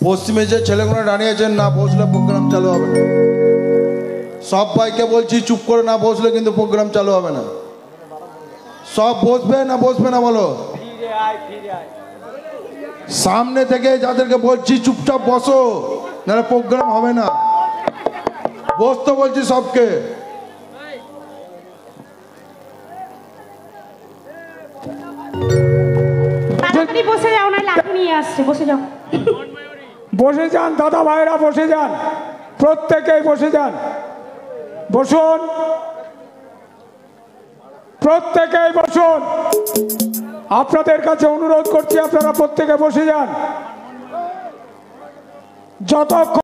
পশ্চিমে যে ছেলেগুলো দাঁড়িয়েছেন, না বসলে প্রোগ্রাম চালু হবে না। সব ভাইকে বলছি চুপ করে না বসলে কিন্তু প্রোগ্রাম চালু হবে না। সব বসবে না বসবে না বলো? সামনে থেকে যাদেরকে বলছি চুপচাপ বসো, নাহলে প্রোগ্রাম হবে না। বসতে বলছি সবকে। বসে যাও, না লাঠি নিয়ে আসছে, বসে যাও। বসে যান দাদা ভাইরা, বসে যান, প্রত্যেকেই বসে যান। বসুন, প্রত্যেকেই বসুন। আপনাদের কাছে অনুরোধ করছি, আপনারা প্রত্যেকে বসে যান। যতক্ষণ